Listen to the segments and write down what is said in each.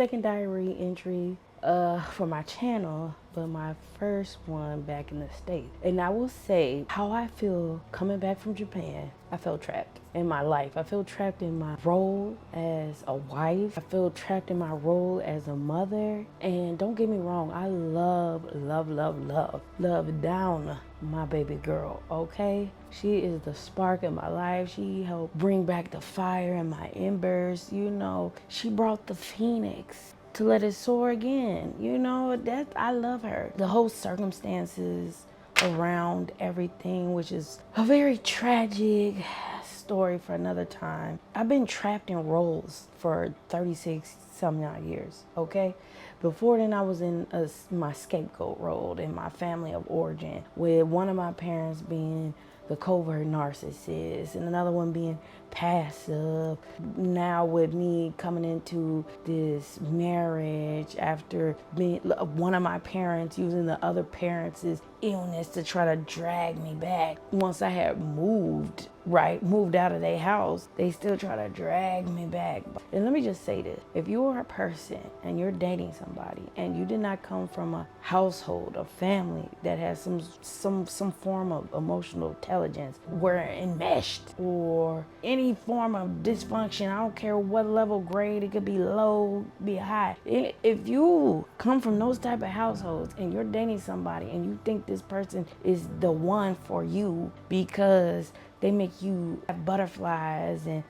secondary entry for my channel, but my first one back in the States. And I will say how I feel coming back from Japan. I felt trapped in my life. I feel trapped in my role as a wife. I feel trapped in my role as a mother. And don't get me wrong, I love down my baby girl, okay? She is the spark in my life. She helped bring back the fire in my embers, you know. She brought the phoenix to let it soar again. You know, that I love her. The whole circumstances around everything, which is a very tragic story for another time. I've been trapped in roles for 36 some odd years, okay? Before then, I was in my scapegoat role in my family of origin, with one of my parents being the covert narcissist and another one being passive. Now with me coming into this marriage after being one of my parents using the other parents' illness to try to drag me back. Once I had moved out of their house, they still try to drag me back. And let me just say this, if you are a person and you're dating somebody and you did not come from a household, a family that has some form of emotional intelligence, we're enmeshed, or any form of dysfunction, I don't care what level grade, it could be low, be high. If you come from those type of households and you're dating somebody and you think this person is the one for you because they make you have butterflies and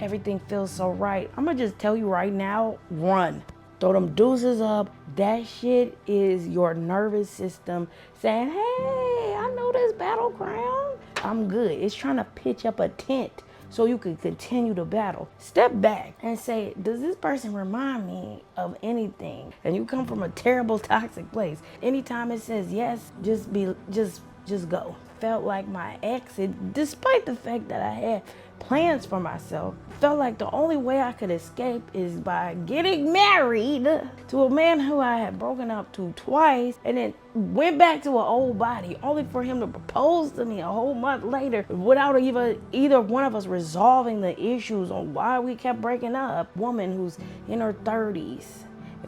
everything feels so right, I'm gonna just tell you right now, run. Throw them deuces up. That shit is your nervous system saying, hey, I know this battleground. I'm good. It's trying to pitch up a tent so you can continue the battle. Step back and say, does this person remind me of anything? And you come from a terrible, toxic place. Anytime it says yes, just go. Felt like my exit, despite the fact that I had plans for myself, felt like the only way I could escape is by getting married to a man who I had broken up to twice, and then went back to an old body, only for him to propose to me a whole month later without either one of us resolving the issues on why we kept breaking up. Woman who's in her 30s,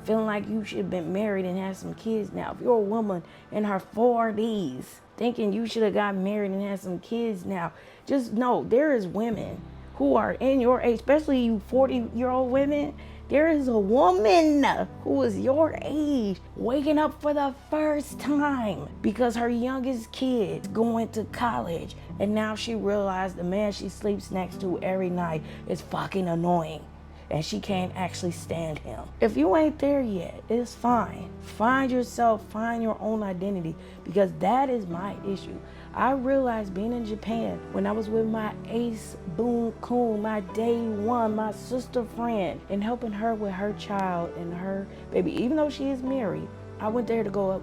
feeling like you should have been married and had some kids now. If you're a woman in her 40s, thinking you should have got married and had some kids now, just know there is women who are in your age, especially you 40-year-old women. There is a woman who is your age waking up for the first time because her youngest kid is going to college, and now she realized the man she sleeps next to every night is fucking annoying and she can't actually stand him. If you ain't there yet, it's fine. Find yourself, find your own identity, because that is my issue. I realized being in Japan when I was with my ace boon coon, my day one, my sister friend, and helping her with her child and her baby. Even though she is married, I went there to go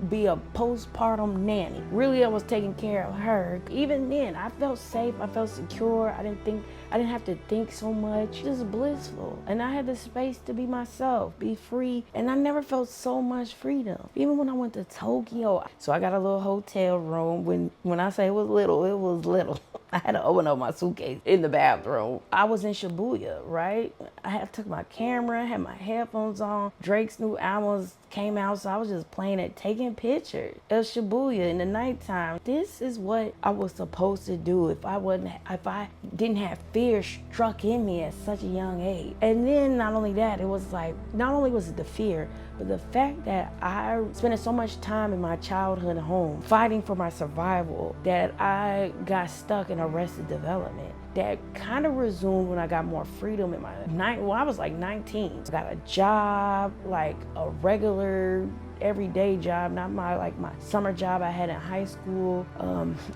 be a postpartum nanny. Really, I was taking care of her. Even then, I felt safe, I felt secure. I didn't have to think so much. Just blissful. And I had the space to be myself, be free. And I never felt so much freedom. Even when I went to Tokyo. So I got a little hotel room. When I say it was little, it was little. I had to open up my suitcase in the bathroom. I was in Shibuya, right? I took my camera, had my headphones on. Drake's new albums came out, so I was just playing it, taking pictures of Shibuya in the nighttime. This is what I was supposed to do if I didn't have fear struck in me at such a young age. And then not only that, it was like, not only was it the fear, but the fact that I spent so much time in my childhood home fighting for my survival that I got stuck in arrested development. That kind of resumed when I got more freedom in I was like 19. I got a job, like a regular everyday job, not my summer job I had in high school.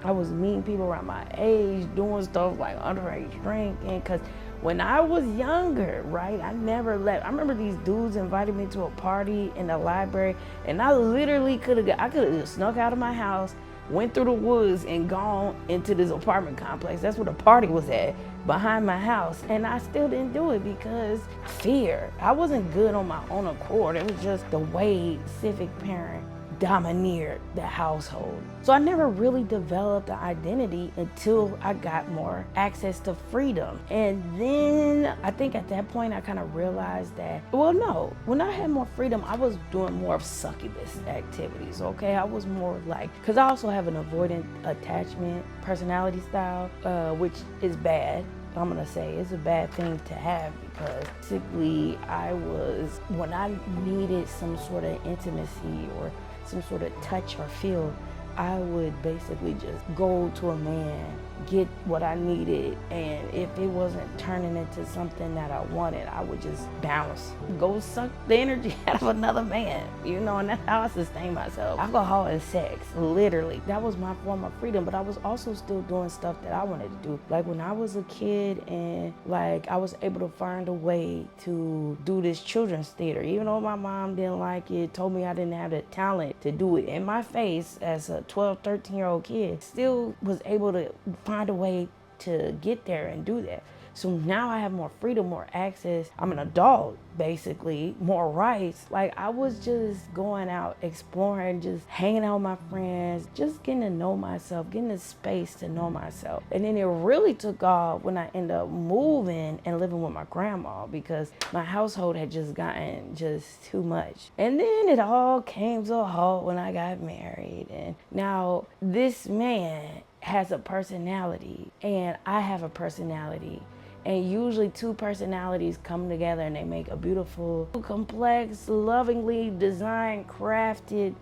I was meeting people around my age, doing stuff like underage drinking, because when I was younger, right, I never left. I remember these dudes invited me to a party in the library, and I literally could have just snuck out of my house, went through the woods and gone into this apartment complex. That's where the party was at, behind my house. And I still didn't do it because fear. I wasn't good on my own accord. It was just the way civic parent domineered the household. So I never really developed an identity until I got more access to freedom. And then I think at that point I kind of realized that, well, no, when I had more freedom, I was doing more of succubus activities, okay? I was more like, because I also have an avoidant attachment personality style, which is bad. I'm gonna say it's a bad thing to have, because basically when I needed some sort of intimacy or some sort of touch or feel, I would basically just go to a man, get what I needed, and if it wasn't turning into something that I wanted, I would just bounce, go suck the energy out of another man, and that's how I sustain myself. Alcohol and sex, literally. That was my form of freedom, but I was also still doing stuff that I wanted to do. Like when I was a kid and like I was able to find a way to do this children's theater, even though my mom didn't like it, told me I didn't have the talent to do it in my face as a 12, 13-year-old kid, still was able to find a way to get there and do that. So now I have more freedom, more access. I'm an adult, basically, more rights. Like I was just going out, exploring, just hanging out with my friends, just getting to know myself, getting the space to know myself. And then it really took off when I ended up moving and living with my grandma, because my household had just gotten just too much. And then it all came to a halt when I got married. And now this man has a personality and I have a personality. And usually two personalities come together and they make a beautiful, complex, lovingly designed, crafted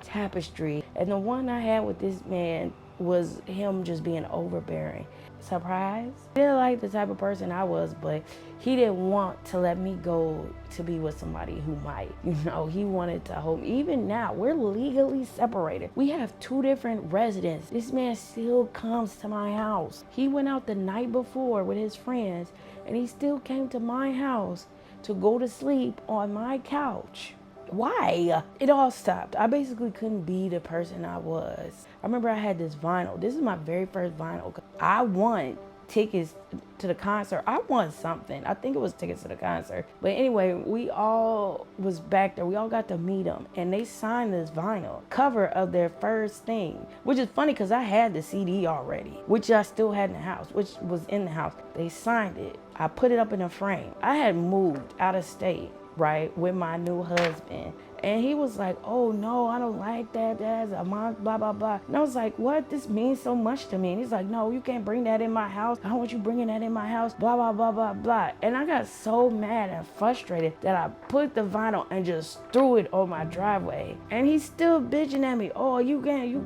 tapestry. And the one I had with this man was him just being overbearing. Surprise? He didn't like the type of person I was, but he didn't want to let me go to be with somebody who might. He wanted to hold me. Even now, we're legally separated. We have two different residents. This man still comes to my house. He went out the night before with his friends, and he still came to my house to go to sleep on my couch. Why? It all stopped. I basically couldn't be the person I was. I remember I had this vinyl. This is my very first vinyl. I won tickets to the concert. I won something. I think it was tickets to the concert. But anyway, we all was back there. We all got to meet them. And they signed this vinyl cover of their first thing, which is funny because I had the CD already, which I still had in the house, which was in the house. They signed it. I put it up in a frame. I had moved out of state, right, with my new husband. And he was like, oh no, I don't like that, that's a month, blah, blah, blah. And I was like, what? This means so much to me. And he's like, no, you can't bring that in my house. I don't want you bringing that in my house, blah, blah, blah, blah, blah. And I got so mad and frustrated that I put the vinyl and just threw it on my driveway. And he's still bitching at me, oh, you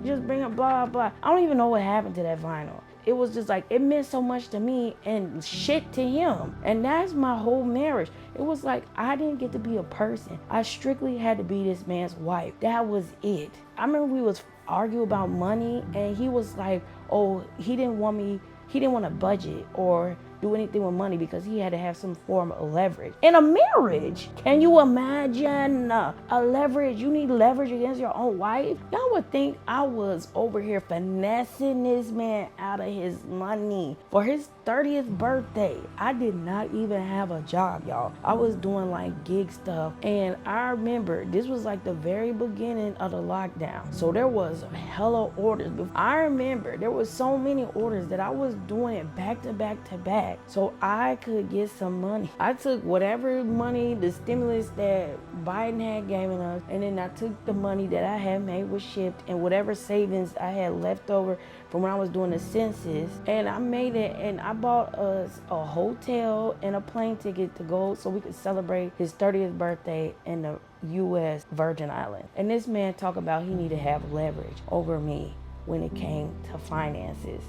just bring it, blah, blah. I don't even know what happened to that vinyl. It was just like, it meant so much to me and shit to him. And that's my whole marriage. It was like, I didn't get to be a person. I strictly had to be this man's wife. That was it. I remember we was arguing about money and he was like, oh, he didn't want a budget or do anything with money because he had to have some form of leverage. In a marriage, can you imagine a leverage? You need leverage against your own wife? Y'all would think I was over here finessing this man out of his money for his 30th birthday. I did not even have a job, y'all. I was doing like gig stuff. And I remember this was like the very beginning of the lockdown. So there was hella orders. I remember there was so many orders that I was doing it back to back to back so I could get some money. I took whatever money, the stimulus that Biden had given us, and then I took the money that I had made with Shipped and whatever savings I had left over from when I was doing the census, and I made it, and I bought us a hotel and a plane ticket to go so we could celebrate his 30th birthday in the U.S. Virgin Islands. And this man talked about he needed to have leverage over me when it came to finances.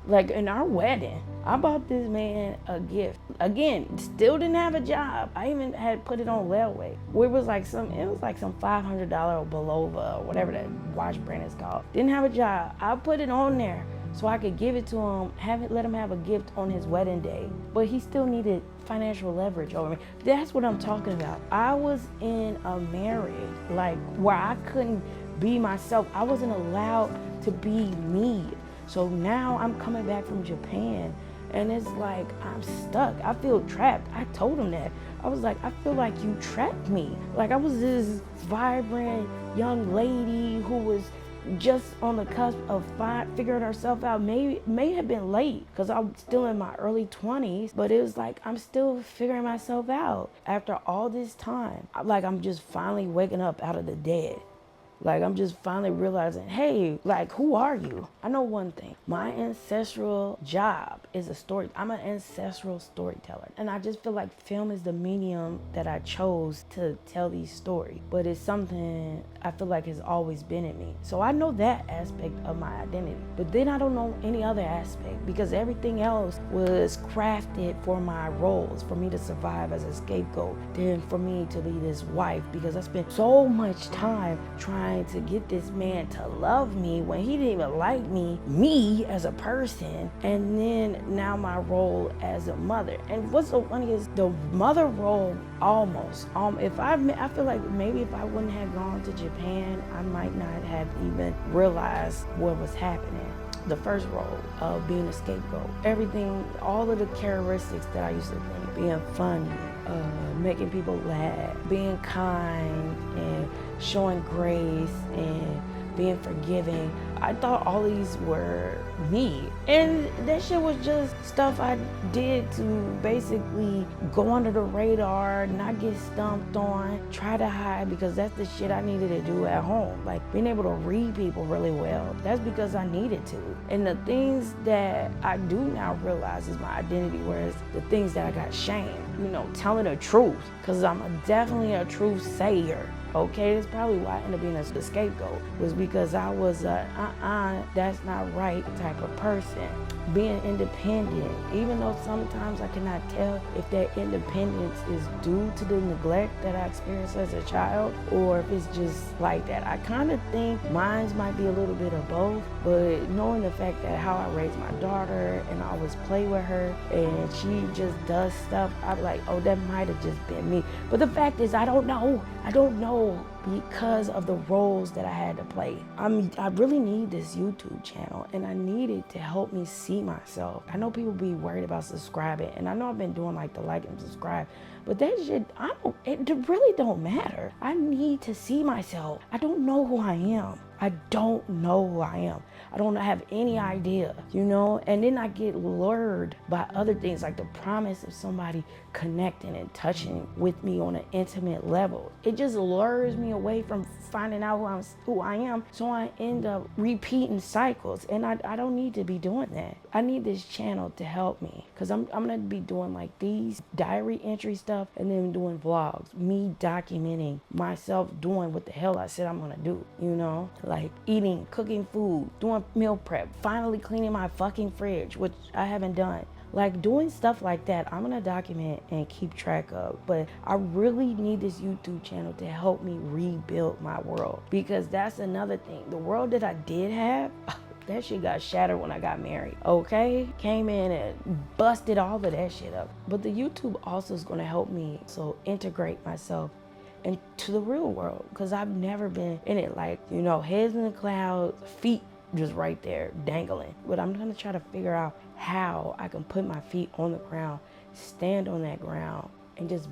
Like in our wedding, I bought this man a gift. Again, still didn't have a job. I even had put it on layaway. It was like some $500 Belova or whatever that watch brand is called. Didn't have a job. I put it on there so I could give it to him, let him have a gift on his wedding day. But he still needed financial leverage over me. That's what I'm talking about. I was in a marriage like where I couldn't be myself. I wasn't allowed to be me. So now I'm coming back from Japan and it's like I'm stuck. I feel trapped. I told him that. I was like, I feel like you trapped me. Like I was this vibrant young lady who was just on the cusp of figuring herself out. May have been late because I'm still in my early 20s, but it was like I'm still figuring myself out after all this time. Like I'm just finally waking up out of the dead. Like I'm just finally realizing, hey, like who are you? I know one thing. My ancestral job is a story. I'm an ancestral storyteller. And I just feel like film is the medium that I chose to tell these stories. But it's something I feel like has always been in me. So I know that aspect of my identity. But then I don't know any other aspect because everything else was crafted for my roles, for me to survive as a scapegoat, then for me to be this wife, because I spent so much time trying to get this man to love me when he didn't even like me as a person. And then now my role as a mother. And what's so funny is the mother role almost, I feel like maybe if I wouldn't have gone to Japan, I might not have even realized what was happening. The first role of being a scapegoat, everything, all of the characteristics that I used to think, being funny, making people laugh, being kind and showing grace and being forgiving. I thought all these were me. And that shit was just stuff I did to basically go under the radar, not get stumped on, try to hide, because that's the shit I needed to do at home. Like being able to read people really well, that's because I needed to. And the things that I do now realize is my identity, whereas the things that I got shamed, telling the truth, because I'm definitely a truth sayer. Okay, that's probably why I ended up being a scapegoat, was because I was that's not right type of person. Being independent, even though sometimes I cannot tell if that independence is due to the neglect that I experienced as a child or if it's just like that. I kind of think mine might be a little bit of both, but knowing the fact that how I raised my daughter and I always play with her and she just does stuff, I'm like, oh, that might have just been me. But the fact is, I don't know because of the roles that I had to play. I really need this YouTube channel and I need it to help me see myself. I know people be worried about subscribing and I know I've been doing like the like and subscribe, but that shit, it really don't matter. I need to see myself. I don't know who I am. I don't know who I am. I don't have any idea, And then I get lured by other things, like the promise of somebody connecting and touching with me on an intimate level. It just lures me away from finding out who I am. So I end up repeating cycles, and I don't need to be doing that. I need this channel to help me, because I'm gonna be doing like these diary entry stuff and then doing vlogs, me documenting myself doing what the hell I said I'm gonna do, like eating, cooking food, doing meal prep, finally cleaning my fucking fridge, which I haven't done. Like doing stuff like that, I'm gonna document and keep track of. But I really need this YouTube channel to help me rebuild my world, because that's another thing. The world that I did have, that shit got shattered when I got married, okay? Came in and busted all of that shit up. But the YouTube also is gonna help me integrate myself into the real world, because I've never been in it. Like, heads in the clouds, feet just right there dangling. But I'm gonna try to figure out how I can put my feet on the ground, stand on that ground, and just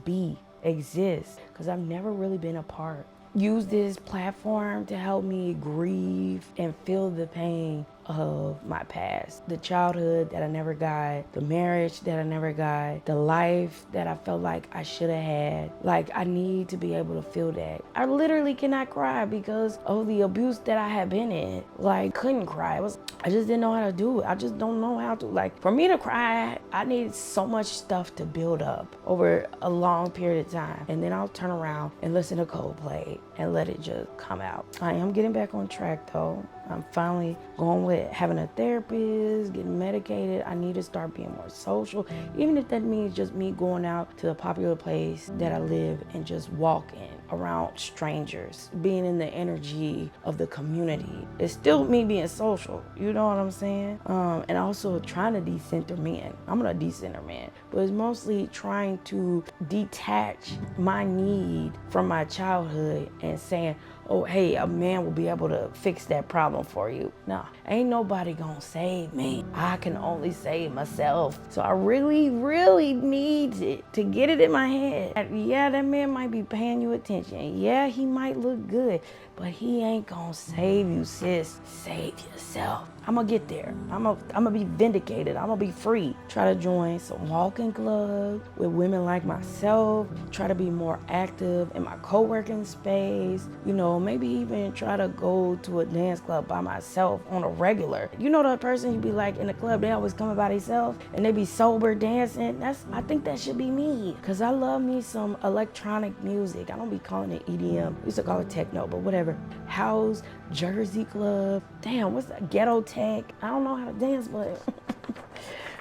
exist, because I've never really been apart. Use this platform to help me grieve and feel the pain of my past, the childhood that I never got, the marriage that I never got, the life that I felt like I should have had. Like, I need to be able to feel that. I literally cannot cry because of the abuse that I had been in. Like, couldn't cry. I just didn't know how to do it. I just don't know how to. Like, for me to cry, I need so much stuff to build up over a long period of time. And then I'll turn around and listen to Coldplay and let it just come out. I am getting back on track though. I'm finally going with having a therapist, getting medicated. I need to start being more social, even if that means just me going out to a popular place that I live and just walking around strangers, being in the energy of the community. It's still me being social, you know what I'm saying? And also trying to decenter men. I'm a decenter man, but it's mostly trying to detach my need from my childhood and saying, oh, hey, a man will be able to fix that problem for you. No, ain't nobody gonna save me. I can only save myself. So I really, really need it to get it in my head. Yeah, that man might be paying you attention. Yeah, he might look good, but he ain't gonna save you, sis. Save yourself. I'm gonna get there. I'm gonna be vindicated. I'm gonna be free. Try to join some walking clubs with women like myself. Try to be more active in my co-working space. You know, maybe even try to go to a dance club by myself on a regular. You know that person you be like in the club, they always come by themselves and they be sober dancing. I think that should be me. Cause I love me some electronic music. I don't be calling it EDM. We used to call it techno, but whatever. House, Jersey club. Damn, what's that? Ghetto tech. I don't know how to dance, but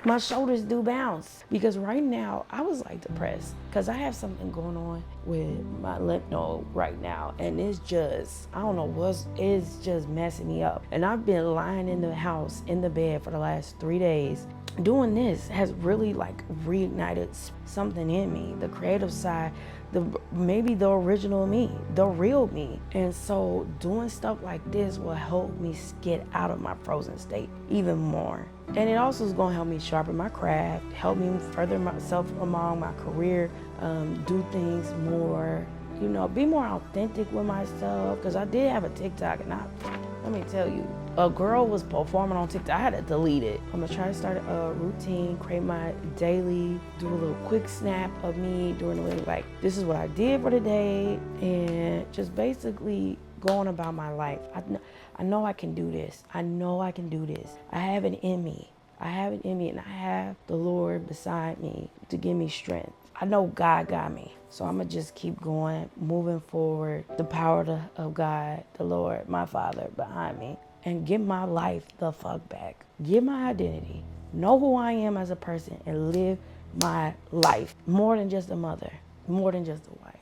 my shoulders do bounce. Because right now, I was like depressed. Because I have something going on with my lymph node right now. And it's just, I don't know it's just messing me up. And I've been lying in the house, in the bed for the last 3 days. Doing this has really like reignited something in me, the creative side, maybe the original me, the real me. And so doing stuff like this will help me get out of my frozen state even more. And it also is going to help me sharpen my craft, help me further myself along my career, do things more, you know, be more authentic with myself. Because I did have a TikTok, and let me tell you, a girl was performing on TikTok. I had to delete it. I'm gonna try to start a routine, create my daily, do a little quick snap of me during the week. Like, this is what I did for the day, and just basically going about my life. I know I can do this. I know I can do this. I have it in me. I have it in me, and I have the Lord beside me to give me strength. I know God got me. So I'm gonna just keep going, moving forward. The power of God, the Lord, my Father behind me, and get my life the fuck back. Get my identity. Know who I am as a person and live my life. More than just a mother, more than just a wife.